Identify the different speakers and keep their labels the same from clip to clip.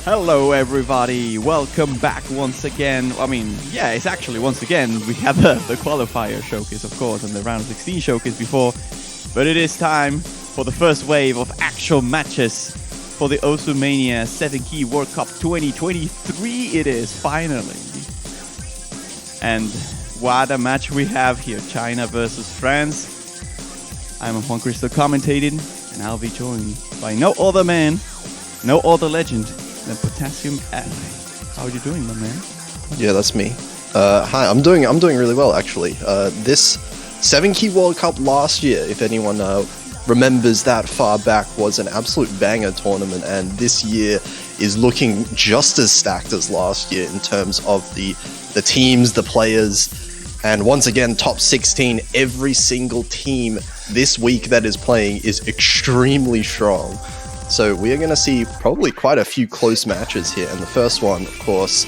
Speaker 1: Hello everybody, welcome back once again. I mean, yeah, it's actually once again. We had the qualifier showcase, of course, and the round of 16 showcase before. But it is time for the first wave of actual matches for the Mania 7 Key World Cup 2023. It is finally. And what a match we have here, China versus France. I'm Juan Cristo commentating, and I'll be joined by no other man, no other legend than Potassium F. How are you doing, my man?
Speaker 2: Yeah, that's me. Hi, I'm doing really well actually. This 7 Key World Cup last year, if anyone remembers that far back, was an absolute banger tournament, and this year is looking just as stacked as last year in terms of the teams, the players, and once again, top 16. Every single team this week that is playing is extremely strong. So we are going to see probably quite a few close matches here. And the first one, of course,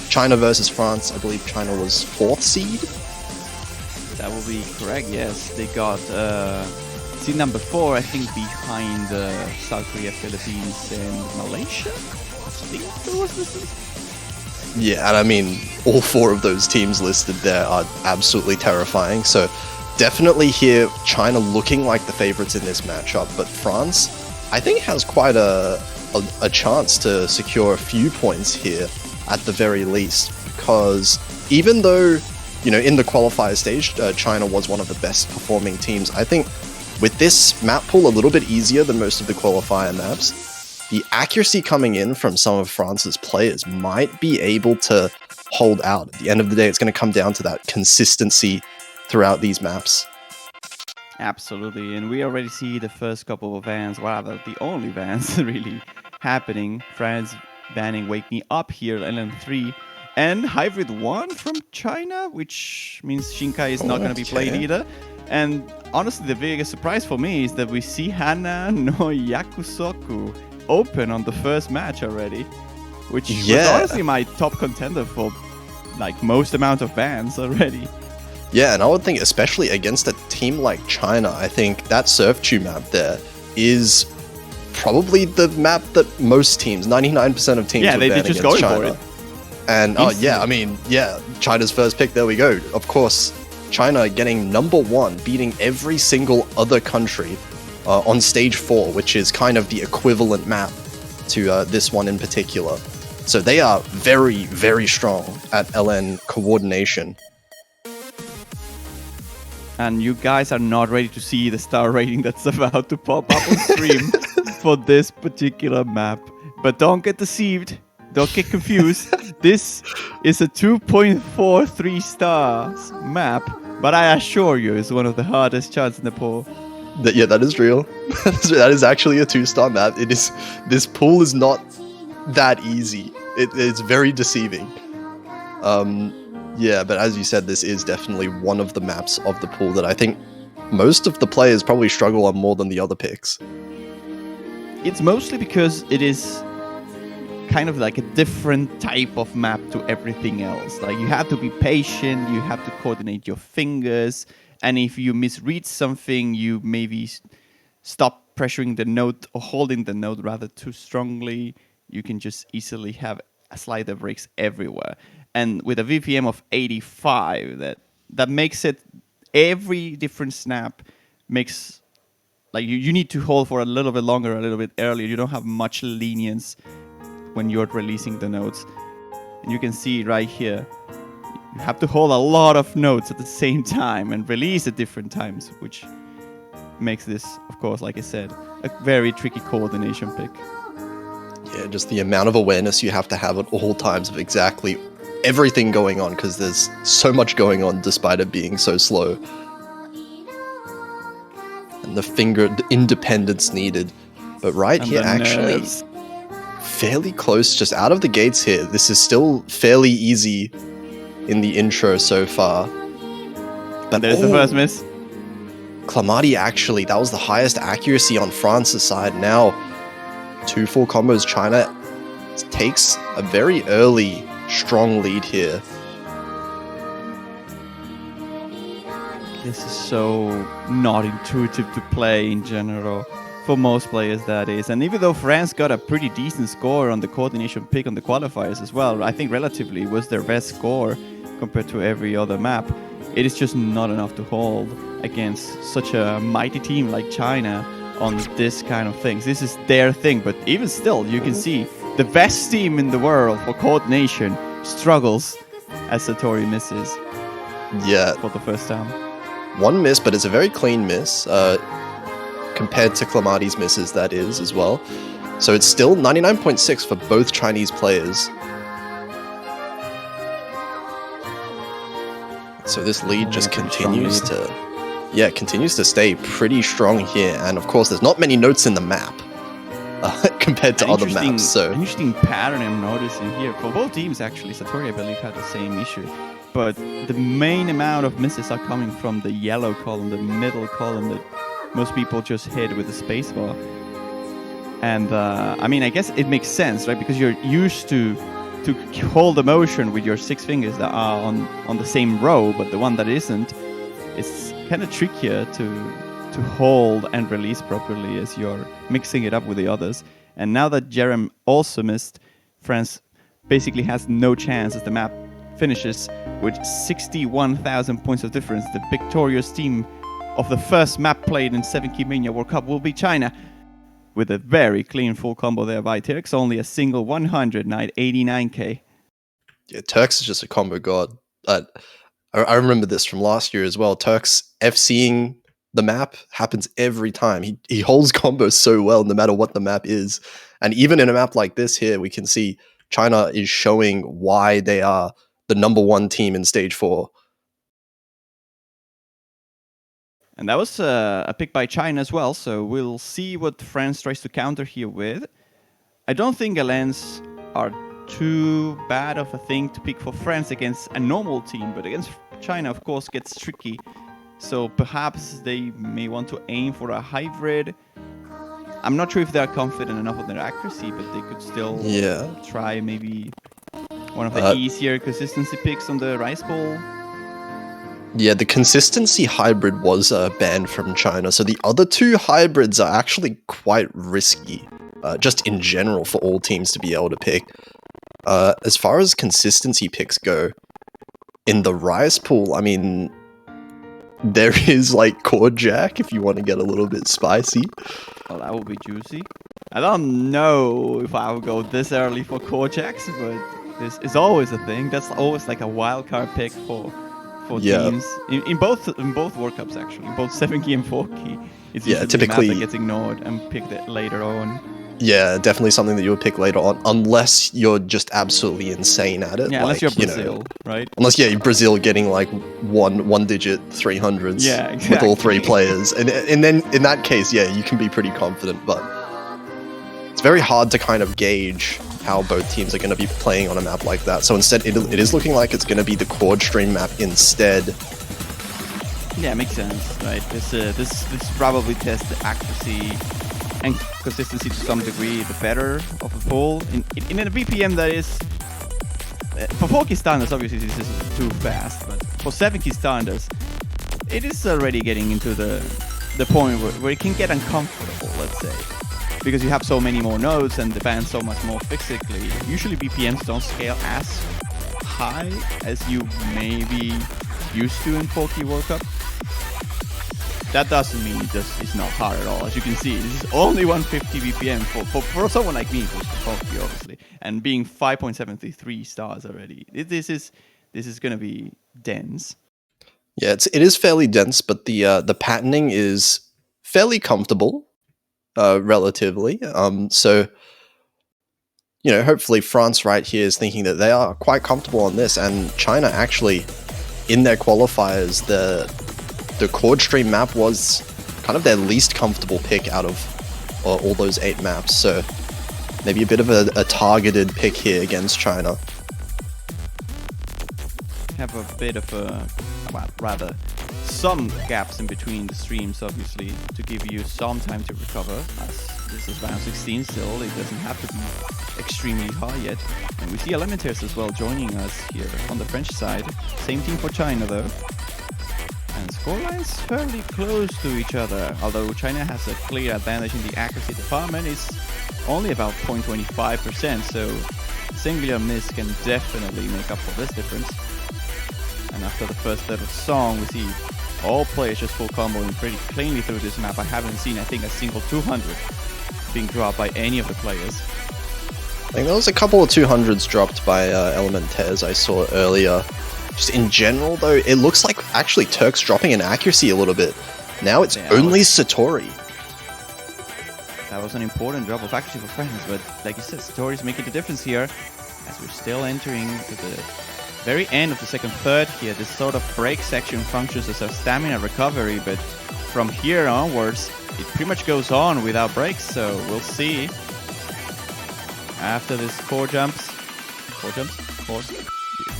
Speaker 2: China versus France. I believe China was 4th seed.
Speaker 1: That will be correct, yes. They got seed number 4, I think, behind South Korea, Philippines, and Malaysia. I think that was this.
Speaker 2: Yeah, and I mean, all 4 of those teams listed there are absolutely terrifying. So definitely here, China looking like the favorites in this matchup. But France, I think, has quite a chance to secure a few points here at the very least, because even though, you know, in the qualifier stage, China was one of the best performing teams, I think with this map pool a little bit easier than most of the qualifier maps, the accuracy coming in from some of France's players might be able to hold out. At the end of the day, it's going to come down to that consistency throughout these maps.
Speaker 1: Absolutely, and we already see the first couple of bans, rather the only bans really happening. France banning Wake Me Up here, LN3, and Hybrid 1 from China, which means Shinkai is not going to be played either. And honestly, the biggest surprise for me is that we see Hana no Yakusoku open on the first match already, which was honestly my top contender for like most amount of bans already.
Speaker 2: Yeah, and I would think, especially against a team like China, I think that Surf Chew map there is probably the map that most teams, 99% of teams, would ban
Speaker 1: just
Speaker 2: against
Speaker 1: going
Speaker 2: China.
Speaker 1: for it.
Speaker 2: And China's first pick, there we go. Of course, China getting number 1, beating every single other country on stage 4, which is kind of the equivalent map to this one in particular. So they are very, very strong at LN coordination.
Speaker 1: And you guys are not ready to see the star rating that's about to pop up on stream for this particular map. But don't get deceived. Don't get confused. This is a 2.43 stars map, but I assure you it's one of the hardest charts in the pool.
Speaker 2: Yeah, that is real. That is actually a 2-star map. It is. This pool is not that easy. It's very deceiving. Yeah, but as you said, this is definitely one of the maps of the pool that I think most of the players probably struggle on more than the other picks.
Speaker 1: It's mostly because it is kind of like a different type of map to everything else. Like, you have to be patient, you have to coordinate your fingers, and if you misread something, you maybe stop pressuring the note or holding the note rather too strongly. You can just easily have a slider breaks everywhere. And with a VPM of 85, that makes it, every different snap makes, like, you need to hold for a little bit longer, a little bit earlier. You don't have much lenience when you're releasing the notes. And you can see right here, you have to hold a lot of notes at the same time and release at different times, which makes this, of course, like I said, a very tricky coordination pick.
Speaker 2: Yeah, just the amount of awareness you have to have at all times of exactly everything going on, because there's so much going on despite it being so slow. And the finger independence needed. But right here, actually, fairly close, just out of the gates here. This is still fairly easy in the intro so far.
Speaker 1: But there's the first miss.
Speaker 2: Clamati, actually, that was the highest accuracy on France's side. Now, 2 full combos. China takes a very early strong lead here.
Speaker 1: This is so not intuitive to play in general. For most players, that is. And even though France got a pretty decent score on the coordination pick on the qualifiers as well, I think relatively it was their best score compared to every other map. It is just not enough to hold against such a mighty team like China on this kind of things. This is their thing, but even still, you can see the best team in the world for coordination struggles as Satori misses.
Speaker 2: Yeah.
Speaker 1: For the first time.
Speaker 2: One miss, but it's a very clean miss. Compared to Clamati's misses, that is, as well. So it's still 99.6 for both Chinese players. So this lead just continues to stay pretty strong here. And of course, there's not many notes in the map compared to other maps. So
Speaker 1: an interesting pattern I'm noticing here for both teams. Actually, Satori, I believe, had the same issue. But the main amount of misses are coming from the yellow column, the middle column that most people just hit with the spacebar. And I mean, I guess it makes sense, right? Because you're used to hold the motion with your 6 fingers that are on the same row, but the one that isn't, it's kind of trickier to hold and release properly as you're mixing it up with the others. And now that Jerem also missed, France basically has no chance as the map finishes with 61,000 points of difference. The victorious team of the first map played in 7-Key Mania World Cup will be China, with a very clean full combo there by Turks, only a single 100 knight 89k.
Speaker 2: Yeah, Turks is just a combo god. I remember this from last year as well. Turks FCing the map happens every time. He holds combos so well no matter what the map is. And even in a map like this here, we can see China is showing why they are the #1 team in stage 4.
Speaker 1: And that was a pick by China as well, so we'll see what France tries to counter here with. I don't think Galens are too bad of a thing to pick for France against a normal team, but against China, of course, gets tricky. So perhaps they may want to aim for a hybrid. I'm not sure if they're confident enough with their accuracy, but they could still try maybe one of the easier consistency picks on the rice bowl.
Speaker 2: Yeah, the consistency hybrid was banned from China, so the other 2 hybrids are actually quite risky, just in general for all teams to be able to pick. As far as consistency picks go, in the rice pool, I mean, there is like Chord Jack if you want to get a little bit spicy.
Speaker 1: Well, that would be juicy. I don't know if I would go this early for Chord Jacks, but this is always a thing. That's always like a wild card pick for teams in both World Cups, actually, both 7-Key and 4-Key. It's usually
Speaker 2: typically
Speaker 1: a map that gets ignored and picked it later on.
Speaker 2: Yeah, definitely something that you would pick later on, unless you're just absolutely insane at it.
Speaker 1: Yeah, unless you're Brazil, right?
Speaker 2: Unless Brazil getting like one-digit 300s with all 3 players, and then in that case, you can be pretty confident. But it's very hard to kind of gauge how both teams are going to be playing on a map like that. So instead, it is looking like it's going to be the Chord Stream map instead.
Speaker 1: Yeah, makes sense, right? This probably tests the accuracy and consistency to some degree, the better of a pool. In a BPM that is, for 4-Key standards, obviously this is too fast, but for 7-Key standards, it is already getting into the point where it can get uncomfortable, let's say. Because you have so many more nodes and the band's so much more physically. Usually BPMs don't scale as high as you may be used to in 4-Key World Cup. That doesn't mean it's not hard at all. As you can see, this is only 150 BPM for someone like me who's for 4-Key, obviously, and being 5.73 stars already. This is going to be dense.
Speaker 2: Yeah, it is fairly dense, but the patterning is fairly comfortable. Relatively. So, hopefully France right here is thinking that they are quite comfortable on this, and China actually, in their qualifiers, the Chord Stream map was kind of their least comfortable pick out of all those 8 maps, so maybe a bit of a targeted pick here against China.
Speaker 1: Have a bit of rather some gaps in between the streams, obviously, to give you some time to recover, as this is round 16 still. It doesn't have to be extremely high yet. And we see Elementars as well joining us here on the French side. Same team for China, though. And score lines fairly close to each other, although China has a clear advantage in the accuracy department. It's only about 0.25%, so singular miss can definitely make up for this difference. And after the first little song, we see all players just full comboing pretty cleanly through this map. I haven't seen, I think, a single 200 being dropped by any of the players.
Speaker 2: I think there was a couple of 200s dropped by Elementaires I saw earlier. Just in general, though, it looks like actually Turk's dropping in accuracy a little bit. Now it's only Satori.
Speaker 1: That was an important drop of accuracy for friends, but like you said, Satori's making the difference here, as we're still entering to the very end of the second third here. This sort of break section functions as a stamina recovery, but from here onwards, it pretty much goes on without breaks, so we'll see. After this core jumps, core
Speaker 2: jumps.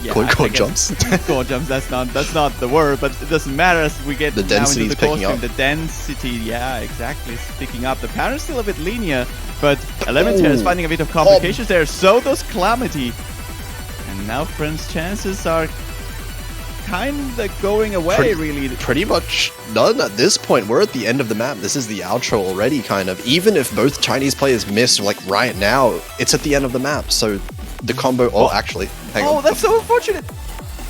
Speaker 1: Core jumps. That's not the word, but it doesn't matter as we get
Speaker 2: the density
Speaker 1: into the core
Speaker 2: picking up.
Speaker 1: The density, yeah, exactly, is picking up. The pattern's still a bit linear, but Elementaire is finding a bit of complications there. So does Calamity, and now Friend's chances are kind of going away.
Speaker 2: Pretty much none at this point. We're at the end of the map. This is the outro already, kind of. Even if both Chinese players miss, like right now, it's at the end of the map. So the combo. Oh, actually, hang on.
Speaker 1: Oh, that's so unfortunate.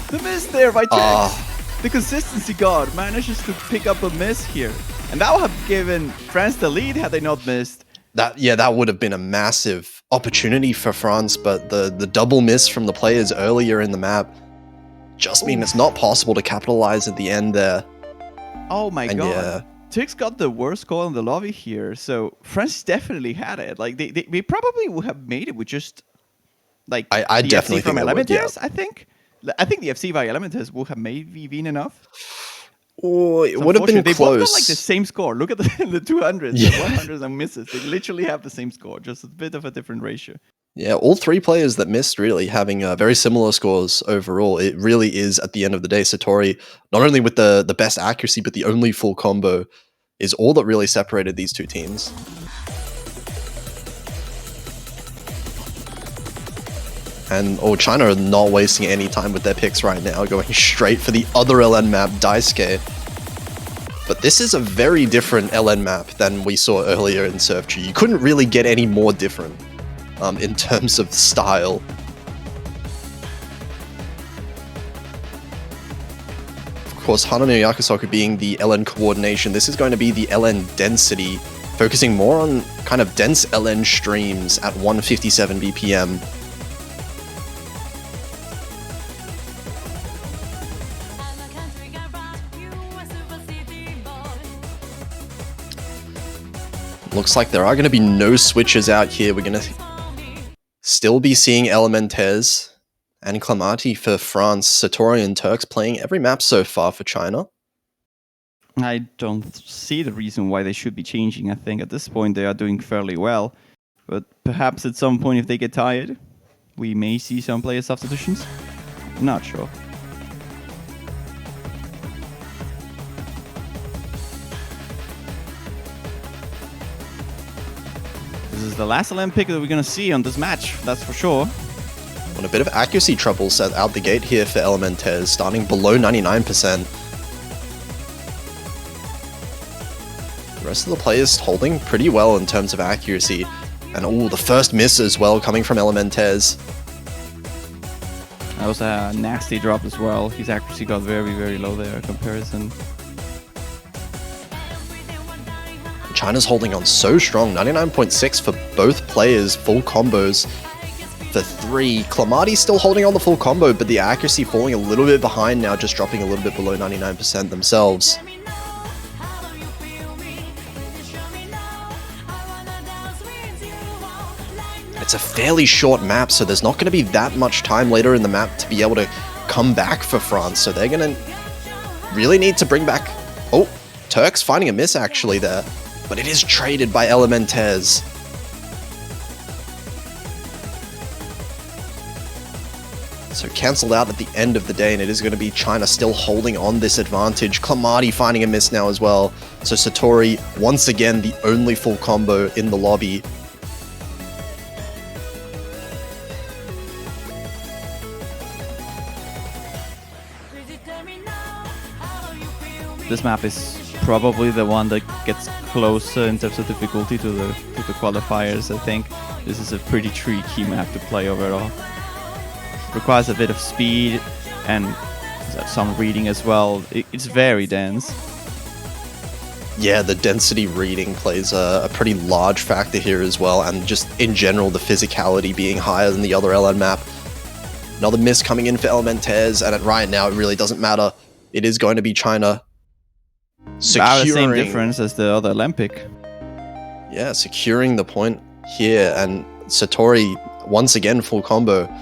Speaker 1: The miss there by Tex. The consistency god manages to pick up a miss here, and that would have given France the lead had they not missed.
Speaker 2: That would have been a massive opportunity for France, but the double miss from the players earlier in the map just mean it's not possible to capitalize at the end there.
Speaker 1: Oh my god. Yeah. Tix got the worst score in the lobby here, so France definitely had it. Like they probably would have made it with just like
Speaker 2: I
Speaker 1: the
Speaker 2: definitely
Speaker 1: FC from
Speaker 2: think
Speaker 1: Elementaires, yeah. I think the FC via Elementaires would have maybe been enough.
Speaker 2: Oh, it would have been
Speaker 1: they
Speaker 2: close.
Speaker 1: They both got like the same score. Look at the 200s, the 100s and misses. They literally have the same score, just a bit of a different ratio.
Speaker 2: Yeah, all three players that missed really having very similar scores overall. It really is, at the end of the day, Satori, not only with the best accuracy, but the only full combo, is all that really separated these two teams. And China are not wasting any time with their picks right now, going straight for the other LN map, Daisuke. But this is a very different LN map than we saw earlier in Surf G. You couldn't really get any more different. In terms of style. Of course, Hana no Yakusoku being the LN coordination, this is going to be the LN density, focusing more on kind of dense LN streams at 157 BPM. Looks like there are going to be no switches out here. We're going to still be seeing Elementaires and Clamati for France, Satori and Turks playing every map so far for China.
Speaker 1: I don't see the reason why they should be changing. I think at this point they are doing fairly well. But perhaps at some point if they get tired, we may see some player substitutions. Not sure. This is the last LM pick that we're going to see on this match, that's for sure.
Speaker 2: And a bit of accuracy trouble set out the gate here for Elementaires, starting below 99%. The rest of the players holding pretty well in terms of accuracy. And the first miss as well coming from Elementaires.
Speaker 1: That was a nasty drop as well. His accuracy got very, very low there in comparison.
Speaker 2: China's holding on so strong, 99.6 for both players, full combos. For 3, Clamati's still holding on the full combo, but the accuracy falling a little bit behind now, just dropping a little bit below 99% themselves. It's a fairly short map, so there's not going to be that much time later in the map to be able to come back for France, so they're going to really need to bring back... Oh, Turks finding a miss actually there. But it is traded by Elementaires. So cancelled out at the end of the day, and it is going to be China still holding on this advantage. Clamati finding a miss now as well. So Satori, once again, the only full combo in the lobby.
Speaker 1: this map is probably the one that gets closer in terms of difficulty to the qualifiers. I think this is a pretty tricky map to play overall. Requires a bit of speed and some reading as well. It's very dense.
Speaker 2: Yeah, the density reading plays a pretty large factor here as well, and just in general the physicality being higher than the other LN map. Another miss coming in for Elementaires, and right now it really doesn't matter. It is going to be China
Speaker 1: About the same difference as the other Olympic.
Speaker 2: Yeah, securing the point here, and Satori once again full combo,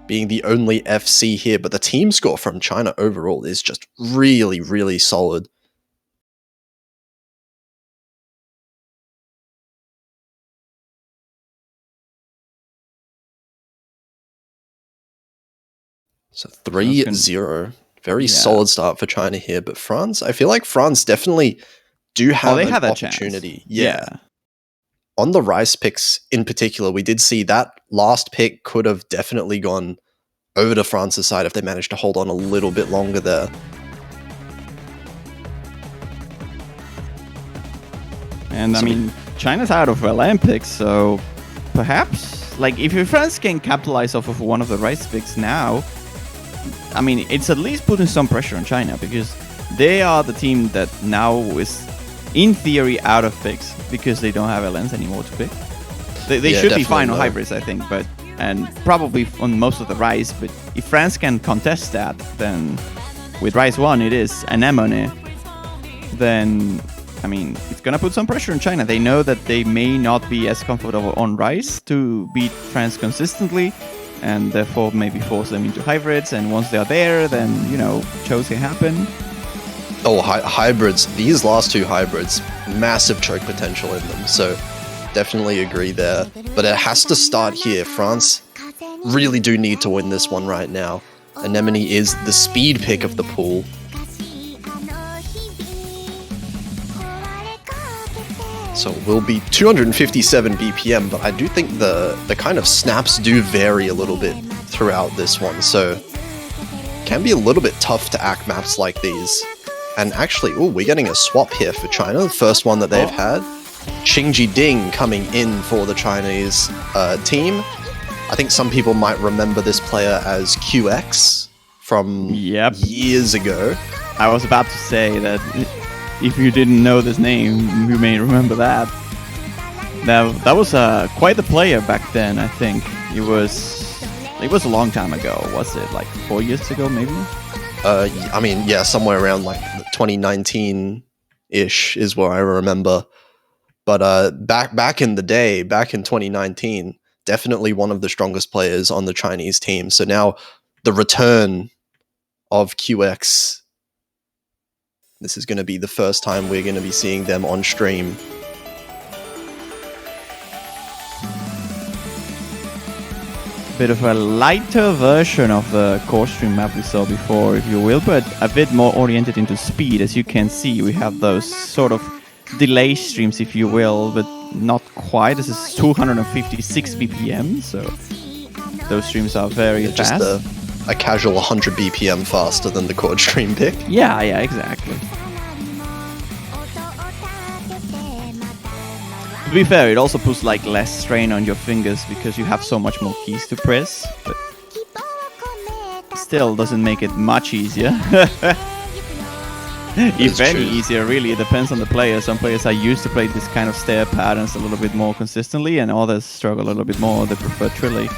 Speaker 2: being the only FC here, but the team score from China overall is just really, really solid. So 3-0. Very solid start for China here, but France, I feel like France definitely do have
Speaker 1: they
Speaker 2: an
Speaker 1: had
Speaker 2: opportunity. Yeah. On the Rice picks in particular, we did see that last pick could have definitely gone over to France's side if they managed to hold on a little bit longer there.
Speaker 1: And I mean, China's out of Olympics, so perhaps, like, if France can capitalize off of one of the Rice picks now, I mean, it's at least putting some pressure on China, because they are the team that now is, in theory, out of picks because they don't have LNs anymore to pick. They should be fine on hybrids, I think, and probably on most of the Rice. But if France can contest that, then with Rice 1 it is an anemone, then I mean, it's gonna put some pressure on China. They know that they may not be as comfortable on Rice to beat France consistently, and therefore maybe force them into hybrids. And once they are there, then, you know, shows can happen.
Speaker 2: Oh, hybrids. These last two hybrids, massive choke potential in them. So definitely agree there. But it has to start here. France really do need to win this one right now. Anemone is the speed pick of the pool. So it will be 257 BPM, but I do think the kind of snaps do vary a little bit throughout this one. So can be a little bit tough to act maps like these. And actually, we're getting a swap here for China, the first one that they've had. Xingji Ding coming in for the Chinese team. I think some people might remember this player as QX from years ago.
Speaker 1: I was about to say that if you didn't know this name, you may remember that. That was quite the player back then, I think. It was a long time ago. Was it like 4 years ago, maybe?
Speaker 2: I mean, yeah, somewhere around like 2019-ish is where I remember. But back in the day, back in 2019, definitely one of the strongest players on the Chinese team. So now the return of QX. This is going to be the first time we're going to be seeing them on stream.
Speaker 1: Bit of a lighter version of the core stream map we saw before, if you will, but a bit more oriented into speed. As you can see, we have those sort of delay streams, if you will, but not quite. This is 256 BPM, so those streams are very fast.
Speaker 2: Just a casual 100 BPM faster than the core stream pick.
Speaker 1: Yeah, exactly. To be fair, it also puts like less strain on your fingers because you have so much more keys to press, but still doesn't make it much easier. If any easier, really. It depends on the player. Some players are used to play this kind of stair patterns a little bit more consistently, and others struggle a little bit more. They prefer Trilly.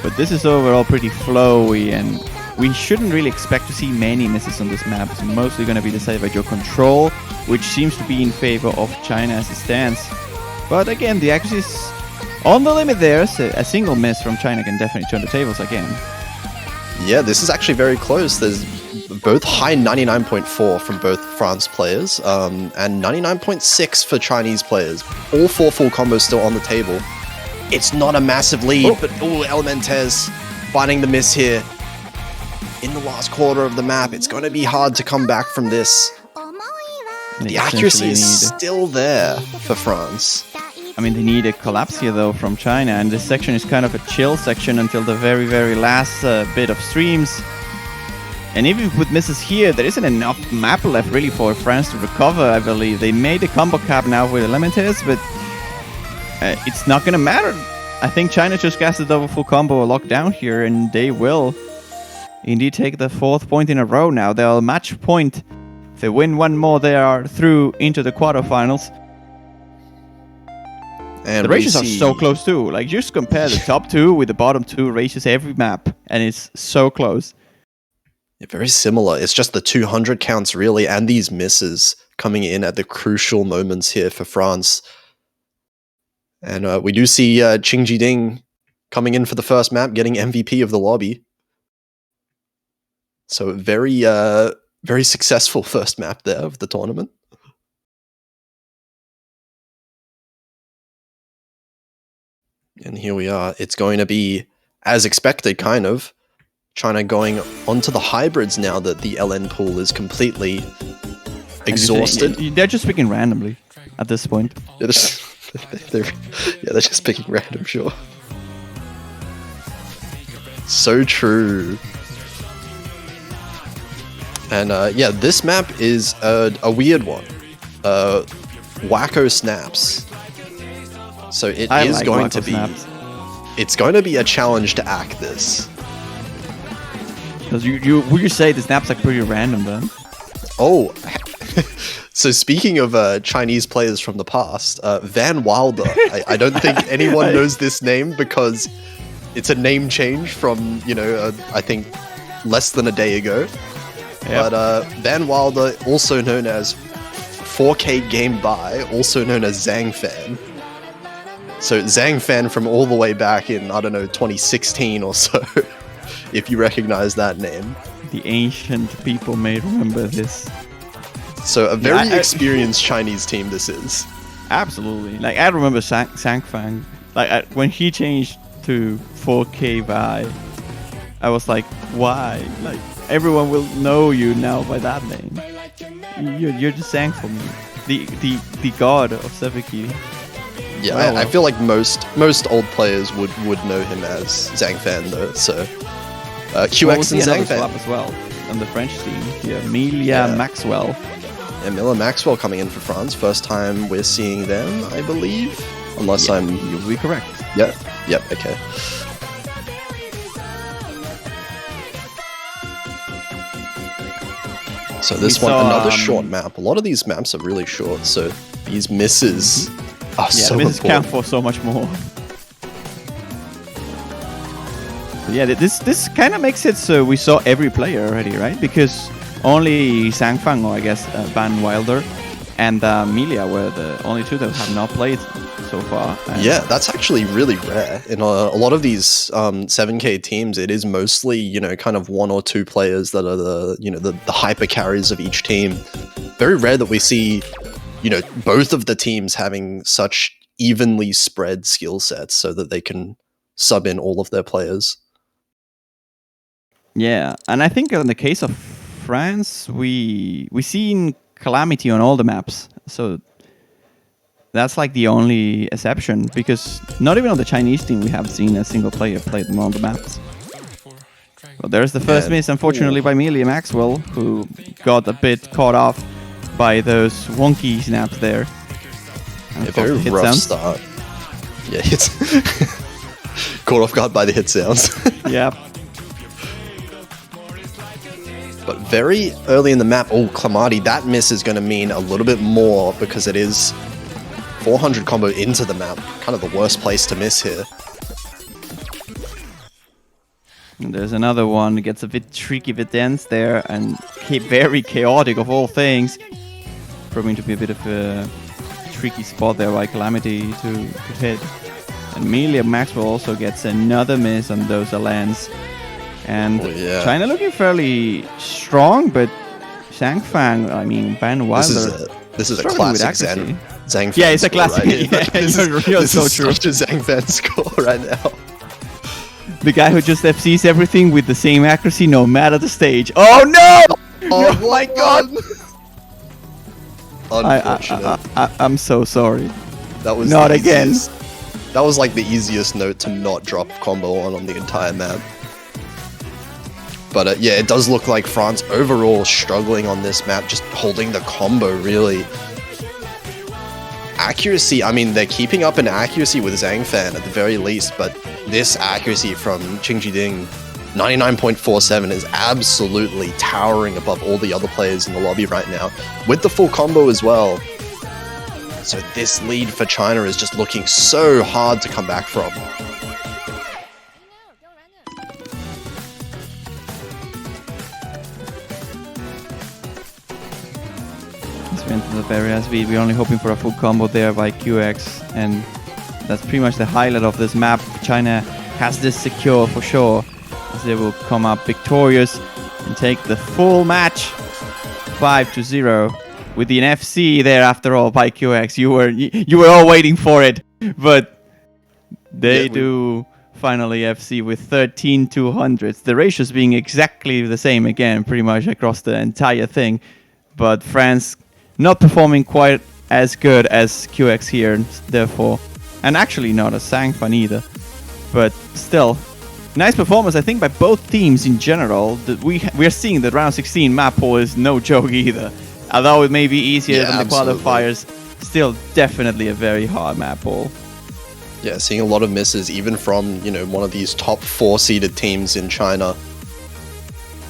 Speaker 1: But this is overall pretty flowy, and we shouldn't really expect to see many misses on this map. It's mostly going to be decided by your control, which seems to be in favor of China as it stands. But again, the accuracy is on the limit there. So a single miss from China can definitely turn the tables again.
Speaker 2: Yeah, this is actually very close. There's both high 99.4 from both France players and 99.6 for Chinese players. All four full combos still on the table. It's not a massive lead, but Elementaires finding the miss here. In the last quarter of the map, it's going to be hard to come back from this. The accuracy is still there for France.
Speaker 1: I mean, they need a collapse here, though, from China, and this section is kind of a chill section until the very, very last bit of streams. And even with misses here, there isn't enough map left really for France to recover, I believe. They made a combo cap now with the Limites, but it's not going to matter. I think China just got the double full combo locked down here, and they will indeed take the 4th point in a row now. They'll match point. If they win one more, they are through into the quarterfinals.
Speaker 2: And
Speaker 1: the races are so close too. Like, just compare the top 2 with the bottom 2 races every map, and it's so close.
Speaker 2: Yeah, very similar. It's just the 200 counts really, and these misses coming in at the crucial moments here for France. And we do see Qing Jiding coming in for the first map, getting MVP of the lobby. So very, very successful first map there of the tournament. And here we are. It's going to be, as expected, kind of. China going onto the hybrids now that the LN pool is completely exhausted.
Speaker 1: They're just picking randomly at this point.
Speaker 2: Yeah, they're just picking random, sure. So true. And yeah, this map is a weird one. Wacko snaps. So it is like going to be snaps. It's going to be a challenge to act this.
Speaker 1: Because you say the snaps are pretty random then.
Speaker 2: Oh, so speaking of Chinese players from the past, Van Wilder. I don't think anyone knows this name because it's a name change from, I think less than a day ago. Yep. But Van Wilder, also known as 4K Game By, also known as Zhang Fan. So Zhang Fan from all the way back in, 2016 or so. If you recognize that name.
Speaker 1: The ancient people may remember this.
Speaker 2: So a very experienced Chinese team this is.
Speaker 1: Absolutely. Like, I remember Zhang Fan. Like, when he changed to 4K by, I was like, why? Like, everyone will know you now by that name. You're just Zhang for me. The god of Seviki.
Speaker 2: Yeah, well, I feel like most old players would know him as Zhang Fan though, so... QX and Zhang Fan
Speaker 1: as well on the French team. Yeah, Mania Maxwell.
Speaker 2: Yeah, Miller Maxwell coming in for France. First time we're seeing them, I believe. Unless
Speaker 1: you'll be correct.
Speaker 2: Yep, okay. So this one, another short map. A lot of these maps are really short, so these misses are so important.
Speaker 1: Misses count for so much more. Yeah, this kind of makes it so we saw every player already, right? Because only Zhang Fang, or I guess Van Wilder, and Milia were the only 2 that have not played so far.
Speaker 2: Yeah, that's actually really rare. In a lot of these 7K teams, it is mostly, kind of 1 or 2 players that are the hyper carries of each team. Very rare that we see, both of the teams having such evenly spread skill sets so that they can sub in all of their players.
Speaker 1: Yeah, and I think in the case of France, we seen Calamity on all the maps, so that's like the only exception, because not even on the Chinese team we have seen a single player play them on all the maps. Well, there's the first miss, unfortunately, by Melia Maxwell, who got a bit caught off by those wonky snaps there.
Speaker 2: A very rough start. Yeah, it's caught off guard by the hit sounds.
Speaker 1: Yeah.
Speaker 2: But very early in the map, Clamati, that miss is going to mean a little bit more because it is 400 combo into the map. Kind of the worst place to miss here.
Speaker 1: And there's another one that gets a bit tricky with dance there, and very chaotic of all things. Proving to be a bit of a tricky spot there by Calamity to hit. And Melia Maxwell also gets another miss on those lands. And China looking fairly strong, but Zhang Fang, Van Wilder...
Speaker 2: This is a classic Zhang Fan.
Speaker 1: Yeah, it's a classic.
Speaker 2: Right?
Speaker 1: This is so true.
Speaker 2: Such a Zhang Fan score right now.
Speaker 1: The guy who just FCs everything with the same accuracy no matter the stage. Oh no! Oh my god!
Speaker 2: Unfortunate.
Speaker 1: I'm so sorry.
Speaker 2: That was
Speaker 1: not again.
Speaker 2: That was like the easiest note to not drop combo on the entire map. But yeah, it does look like France overall struggling on this map, just holding the combo really. Accuracy, I mean, they're keeping up an accuracy with Zhang Fan at the very least, but this accuracy from Qingjiding, 99.47, is absolutely towering above all the other players in the lobby right now, with the full combo as well. So this lead for China is just looking so hard to come back from.
Speaker 1: Into the barrier speed. We're only hoping for a full combo there by QX, and that's pretty much the highlight of this map. China has this secure for sure, as they will come up victorious and take the full match 5-0 with the NFC there. After all, by QX, you were all waiting for it, but they do finally FC with 13-200. The ratios being exactly the same again, pretty much across the entire thing, but France not performing quite as good as QX here, therefore, and actually not as Sangfan either. But still, nice performance, I think, by both teams in general. That we're seeing that round 16 map pool is no joke either. Although it may be easier than the qualifiers, still definitely a very hard map pool.
Speaker 2: Yeah, seeing a lot of misses, even from, you know, one of these top 4-seeded teams in China.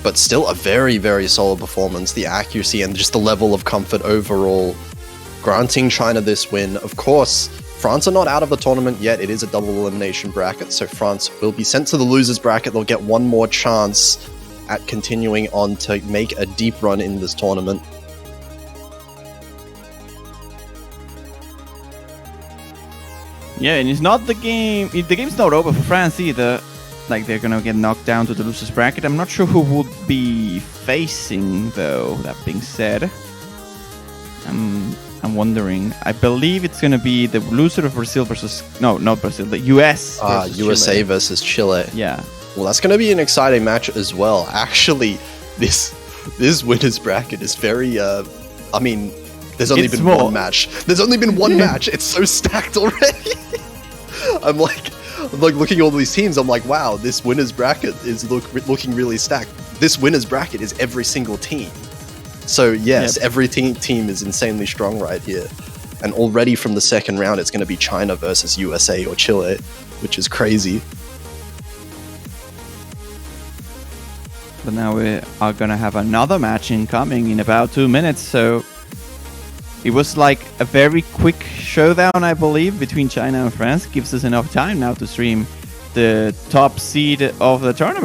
Speaker 2: But still a very, very solid performance. The accuracy and just the level of comfort overall, granting China this win. Of course, France are not out of the tournament yet. It is a double elimination bracket, so France will be sent to the losers bracket. They'll get one more chance at continuing on to make a deep run in this tournament.
Speaker 1: Yeah, and it's not the game. The game's not over for France either. Like, they're gonna get knocked down to the losers bracket. I'm not sure who would be facing, though. That being said, I'm wondering. I believe it's gonna be the loser of Brazil versus not Brazil, the US.
Speaker 2: USA Chile. Versus Chile.
Speaker 1: Yeah.
Speaker 2: Well, that's gonna be an exciting match as well. Actually, this winners bracket is very. I mean, there's only been one match. There's only been one match. It's so stacked already. I'm like looking at all these teams, I'm like, wow, this winner's bracket is looking really stacked. This winner's bracket is every single team. So yes, every team is insanely strong right here. And already from the second round, it's going to be China versus USA or Chile, which is crazy.
Speaker 1: But now we are going to have another match incoming in about 2 minutes, so it was like a very quick showdown, I believe, between China and France. Gives us enough time now to stream the top seed of the tournament.